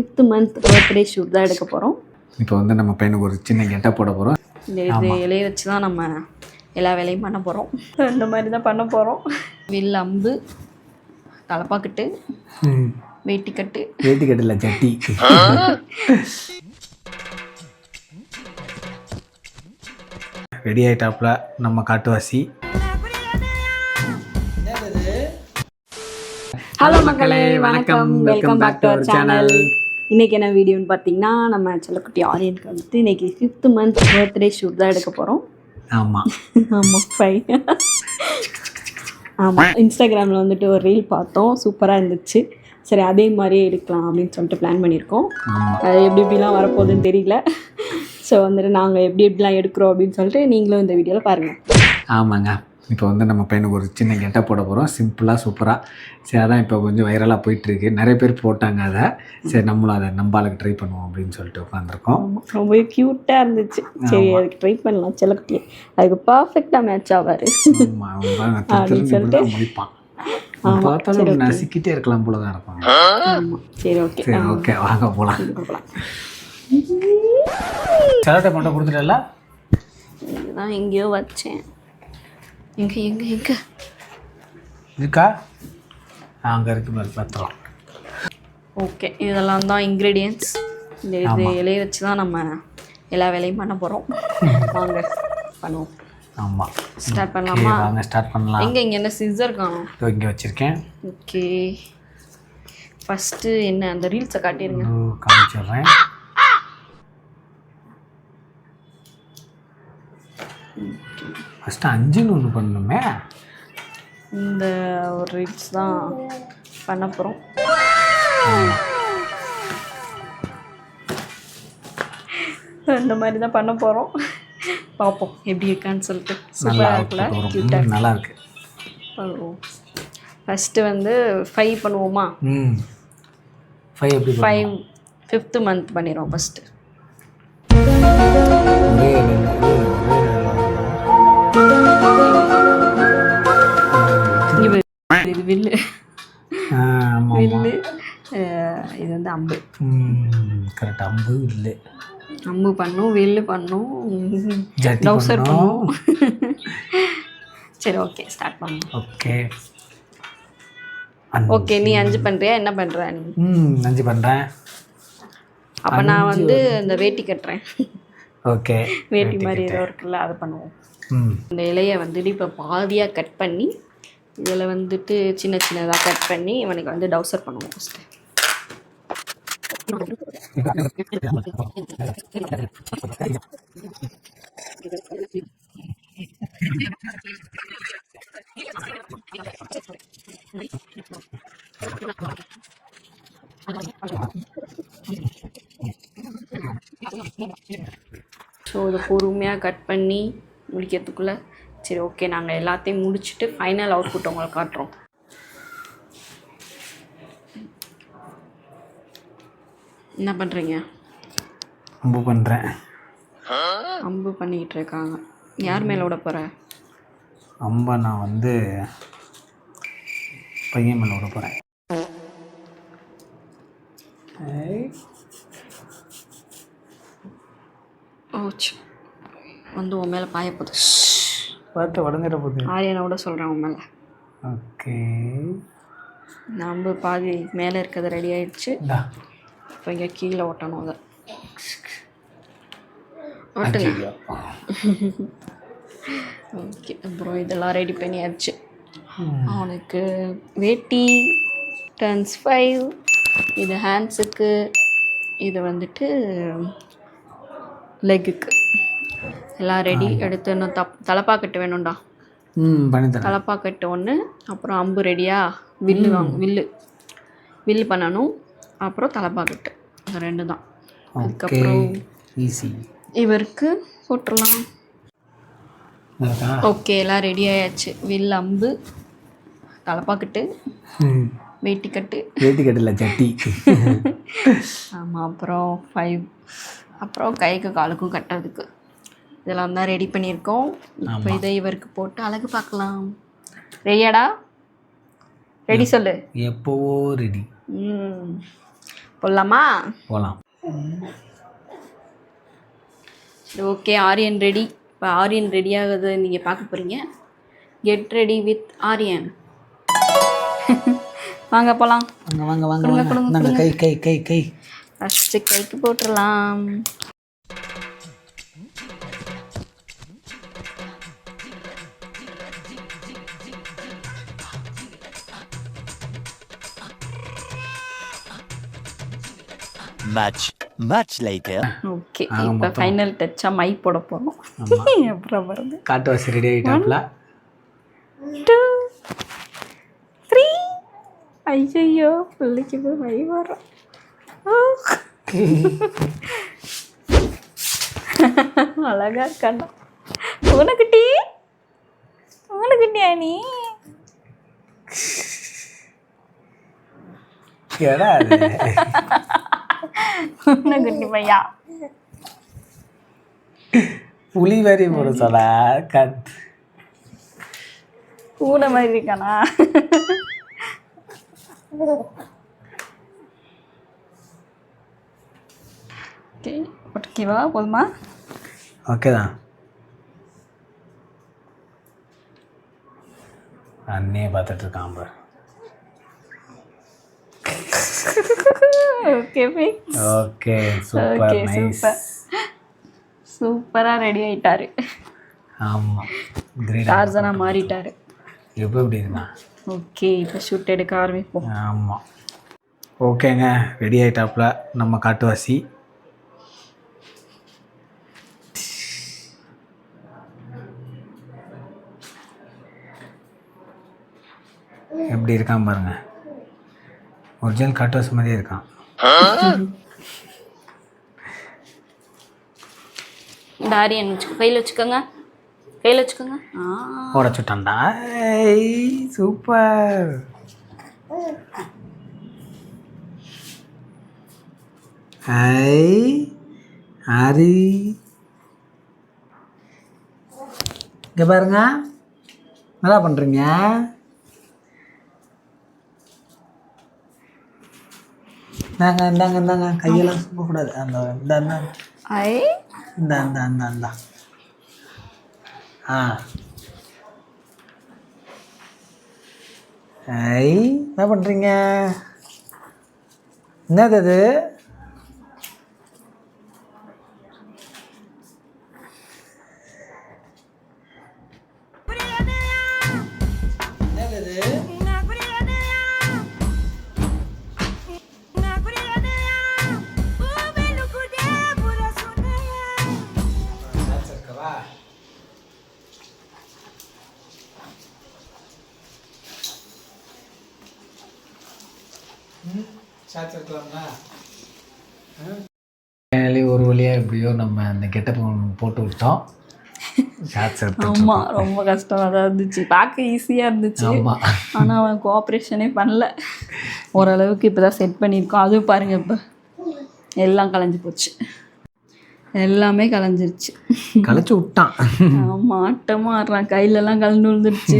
5th month birthday shoot தான் எடுக்க போகிறோம். இப்போ வந்து நம்ம பையனுக்கு ஒரு சின்ன கெட்டப் போட போகிறோம். இந்த இலையை வச்சு தான் நம்ம எல்லா வேலையும் பண்ண போகிறோம். இந்த மாதிரி தான் பண்ண போகிறோம். வில் அம்பு, தலப்பாக்கட்டு, வேட்டிக்கட்டு இல்லை சட்டி. ரெடி ஆகிட்டாப்புல நம்ம காட்டுவாசி. ஹலோ மக்களே, வணக்கம். Welcome back to our channel. இன்றைக்கி என்ன வீடியோன்னு பார்த்தீங்கன்னா, நம்ம செல்லக்குட்டி ஆரியனுக்கு வந்துட்டு இன்றைக்கி 5th month பர்த்டே ஷூட் தான் எடுக்க போகிறோம். ஆமாம் ஆமாம், ஃபைன். ஆமாம், இன்ஸ்டாகிராமில் வந்துட்டு ஒரு ரீல் பார்த்தோம், சூப்பராக இருந்துச்சு. சரி, அதே மாதிரியே எடுக்கலாம் அப்படின்னு சொல்லிட்டு பிளான் பண்ணியிருக்கோம். அது எப்படி எப்படிலாம் வரப்போகுதுன்னு தெரியல. ஸோ வந்துட்டு நாங்கள் எப்படி எப்படிலாம் எடுக்கிறோம் அப்படின்னு சொல்லிட்டு நீங்களும் இந்த வீடியோவில் பாருங்கள். ஆமாங்க, இப்போ வந்து நம்ம பையனுக்கு ஒரு சின்ன கெட்டப் போட போகிறோம், சிம்பிளாக சூப்பராக. சரி, அதான் இப்போ கொஞ்சம் வைரலாக போயிட்டுருக்கு, நிறைய பேர் போட்டாங்க அதை. சரி, நம்மளும் அதை நம்பாளுக்கு ட்ரை பண்ணுவோம் அப்படின்னு சொல்லிட்டு உட்காந்துருக்கோம். ரொம்ப க்யூட்டாக இருந்துச்சு. சரி, அதுக்கு ட்ரை பண்ணலாம். செல்லக்குட்டி அதுக்கு பர்ஃபெக்டாக மேட்ச் ஆவார் அப்படின்னு சொல்லிட்டு முடிப்பான். பார்த்தாலும் நசிக்கிட்டே இருக்கலாம் போல தான் இருப்பாங்க. சரி, ஓகே சரி, ஓகே, வாங்க போகலாம். சலட்டை மட்டும் கொடுத்துட்டல, இதுதான் எங்கேயோ வச்சேன். எங்கே எங்கே எங்கே இருக்கா? அங்கே இருக்கு மாதிரி பார்த்துலாம். ஓகே, இதெல்லாம் தான் இன்க்ரீடியன்ட்ஸ். இந்த இலையை வச்சு தான் நம்ம எல்லா வேலையும் பண்ண போகிறோம். வாங்க பண்ணுவோம். ஆமாம், ஸ்டார்ட் பண்ணலாமா? வாங்க ஸ்டார்ட் பண்ணலாம். எங்கே இங்கே என்ன சிசர் காணும்? இங்கே வச்சுருக்கேன். ஓகே, ஃபஸ்ட்டு என்ன அந்த ரீல்ஸை காட்டிடுங்க. காமிச்சிடுறேன். ஃபஸ்ட்டு 5ன்னு ஒன்று பண்ணணுமே. இந்த ஒரு ரீல்ஸ் தான் பண்ண போகிறோம். இந்த மாதிரி தான் பண்ண போகிறோம். பார்ப்போம் எப்படி இருக்கான்னு சொல்லிட்டு. சூப்பராக இருக்குல்ல, க்யூட்டாக நல்லா இருக்கு. பண்ணுவோம். ஃபஸ்ட்டு வந்து 5 பண்ணுவோமா? 5 எப்படி? 5th month பண்ணிடுவோம் ஃபஸ்ட்டு. இது வில்லு, வில்லு. இது வந்து அம்பு. கரெக்ட், அம்பு வில்லு. அம்பு பண்ணும், வில்லு பண்ணும், டவுசர் பண்ணும். சரி, ஓகே, ஸ்டார்ட் பண்ணுவோம். ஓகே ஓகே, நீ 5 பண்ணுறியா? என்ன பண்ணுற நீ? 5 பண்ணுறேன். அப்போ நான் வந்து இந்த வேட்டி கட்டுறேன். ஓகே, வேட்டி மாதிரி ஏதோ இருக்குல்ல, அதை பண்ணுவோம். இந்த இலையை வந்துட்டு இப்போ பாதியாக கட் பண்ணி இதில் வந்துட்டு சின்ன சின்னதாக கட் பண்ணி இவனுக்கு வந்து டவுசர் பண்ணுவோம் ஃபஸ்ட்டு. ஸோ இதை பொறுமையாக கட் பண்ணி முடிக்கிறதுக்குள்ளே சரி, ஓகே, நாங்கள் எல்லாத்தையும் முடிச்சுட்டு ஃபைனல் அவுட்புட் உங்களுக்கு காட்டுறோம். என்ன பண்ணுறீங்க? அம்பு பண்ணுறேன். அம்பு பண்ணிக்கிட்டு இருக்காங்க. யார் மேலே விட போகிற அம்பை? நான் வந்து பையன் மேலே விட போகிறேன். ஓச்சு வந்து உன் மேலே பாய போகுது. பார்த்து உடஞ்சிட போகுது. ஆரியனோட சொல்கிறேன் உன் மேலே. ஓகே, நம்ம பாதி மேலே இருக்கிறது ரெடி ஆயிடுச்சு. இப்போ இங்கே கீழே ஓட்டணும். அதை ஓட்டுங்க. ஓகே, அப்புறம் இதெல்லாம் ரெடி பண்ணியாச்சு. அவனுக்கு வேட்டி டர்ன்ஸ் 5, இது ஹேண்ட்ஸுக்கு, இது வந்துட்டு லெக்குக்கு எல்லாம் ரெடி. எடுத்து இன்னும் தலப்பாக்கட்டு வேணும்டா. தலப்பாக்கட்டு ஒன்று, அப்புறம் அம்பு ரெடியா, வில்லு வாங்க, வில்லு பண்ணணும், அப்புறம் தலப்பாக்கட்டு, அது 2 தான். அதுக்கப்புறம் ஈஸி இவருக்கு போட்டுடலாம். ஓகே, எல்லாம் ரெடி ஆயாச்சு. வில், அம்பு, தலப்பாக்கட்டு, வேட்டிக்கட்டு இல்லை சட்டி. ஆமாம், அப்புறம் 5, அப்புறம் கைக்கு காலுக்கும் கட்டுறதுக்கு இதெல்லாம் தான் ரெடி பண்ணியிருக்கோம். இப்போ இதை இவருக்கு போட்டு அழகு பார்க்கலாம். ரெடியாடா? ரெடி சொல்லு. எப்போவோ ரெடி. போடலாமா? போகலாம். சரி ஓகே, ஆரியன் ரெடி. இப்போ ஆரியன் ரெடி ஆகுது நீங்கள் பார்க்க போகிறீங்க. Get ready with Aryan. வாங்க போகலாம். வாங்க வாங்க வாங்க. கை கை கை கை ஃபஸ்ட்டு கைக்கு போட்டுடலாம். Much later. ஓகே, இப்போ ஃபைனல் டச்சாக மை போட போகிறோம். அப்புறம் வருது. காட்டுவாசி ரெடி ஆகிட்டாப்ல. 2 3. ஐயோ பிள்ளைக்கு போய் மை வரும். அழகா இருக்காண்டா உனக்குட்டி. உனக்குட்டியா நீ? உனக்குட்டி பையா புலி மாதிரி போட சொல்ல பூனை மாதிரி இருக்கானா? ஓகே, ஓகேவா? போதுமா? ஓகே தான். அண்ணே பார்த்துட்டு இருக்கான் பாரு. Okay okay super nice. சூப்பராக ரெடி ஆயிட்டாரு. ஆமாம், டார்சனா மாறிட்டாரு. எப்படி இருந்தான்? ஓகே, இப்போ ஷூட் எடுக்க ஆரம்பிப்போம். ஆமாம், ஓகேங்க, ரெடி ஆகிட்டாப்புல நம்ம காட்டுவாசி. எப்படி இருக்கான் பாருங்க, ஒரிஜினல் காட்டுவாசி மாதிரியே இருக்கான். டாரியன் கையில் வச்சுக்கோங்க, கையில் வச்சுக்கோங்க. உடச்சுட்டான்டா. சூப்பர். ஹரி இங்கே பாருங்க, நல்லா பண்ணுறீங்க. இந்தாங்க கையெல்லாம் சுற்றக்கூடாது. அந்த இந்த என்ன பண்ணுறீங்க? என்னது அது? ஒரு வழியாக எப்படியோ நம்ம அந்த கெட்டப் போட்டு விட்டோம். ஆமாம், ரொம்ப கஷ்டமாக தான் இருந்துச்சு. பார்க்க ஈஸியாக இருந்துச்சு, ஆனால் அவன் கோஆப்ரேஷனே பண்ணல. ஓரளவுக்கு இப்போ தான் செட் பண்ணியிருக்கோம். அதுவும் பாருங்கள், இப்போ எல்லாம் கலைஞ்சி போச்சு. எல்லாமே கலைஞ்சிருச்சு. கலைச்சி விட்டான். ஆமாம், ஆட்டமாக ஆடுறான். கையிலலாம் கலந்து விழுந்துருச்சு.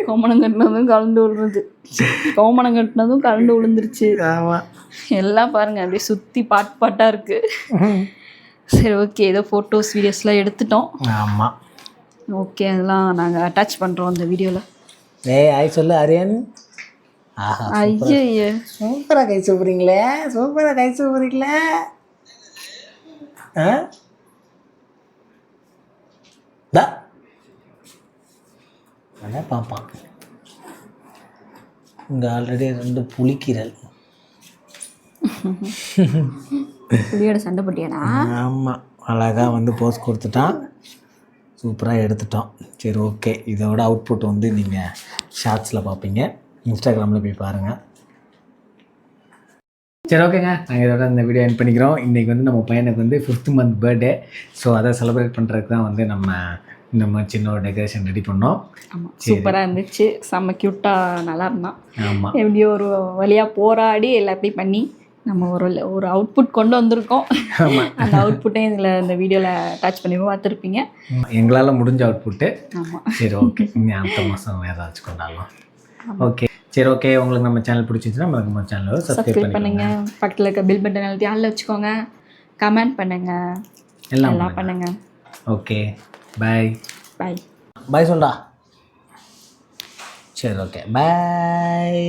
கோமணம் கட்டினதும் கலந்து விழுந்துருச்சு. கோமணம் கட்டினதும் கலந்து விழுந்துருச்சு. ஆமாம், எல்லாம் பாருங்கள் அப்படியே சுற்றி பாட்டாக இருக்குது. சரி ஓகே, ஏதோ ஃபோட்டோஸ் வீடியோஸ்லாம் எடுத்துட்டோம். ஆமாம், ஓகே, அதெல்லாம் நாங்கள் அட்டாச் பண்ணுறோம் அந்த வீடியோவில். ஆய் சொல்லு ஆரியன். ஐயோ, சூப்பராக கை சூப்புறீங்களே, சூப்பராக கை சூப்புறீங்களே. பார்ப்பான். இங்கே ஆல்ரெடி 2 புலிக்கீரல். புலியோட சண்டை போட்டியாடா? ஆமாம், அழகாக வந்து போஸ் கொடுத்துட்டான். சூப்பராக எடுத்துட்டோம். சரி ஓகே, இதோட அவுட்புட் வந்து நீங்கள் ஷார்ட்ஸில் பார்ப்பீங்க, இன்ஸ்டாகிராமில் போய் பாருங்கள். சரி ஓகேங்க, நாங்கள் இதோட இந்த வீடியோ எண்ட் பண்ணிக்கிறோம். இன்றைக்கி வந்து நம்ம பையனுக்கு வந்து 5th month பர்த்டே. ஸோ அதை செலிப்ரேட் பண்ணுறதுக்கு தான் வந்து நம்ம இந்த மாதிரி சின்ன ஒரு டெக்கரேஷன் ரெடி பண்ணோம். ஆமாம், சூப்பராக இருந்துச்சு. செம்ம க்யூட்டாக நல்லா இருந்தான். ஆமாம், எப்படியோ ஒரு வழியாக போராடி எல்லாத்தையும் பண்ணி நம்ம ஒரு அவுட்புட் கொண்டு வந்திருக்கோம். அந்த அவுட்புட்டையும் இதில் இந்த வீடியோவில் அட்டாச் பண்ணி பார்த்துருப்பீங்க. எங்களால் முடிஞ்ச அவுட்புட்டு. ஆமாம், சரி ஓகே, இனி அடுத்த மாதம் ஏதாச்சும் கொண்டாடலாம். ஓகே, சரி ஓகே, உங்களுக்கு நம்ம சேனல் பிடிச்சிருந்துச்சுன்னா நம்ம சேனலை சப்ஸ்கிரைப் பண்ணுங்க. பக்கத்தில் இருக்க பில் பட்டன் அழுத்தி ஆளில் வச்சுக்கோங்க. கமெண்ட் பண்ணுங்க, எல்லாம் பண்ணுங்க. ஓகே, பாய் பாய். பாய் சொல்டா. சரி ஓகே, பாய்.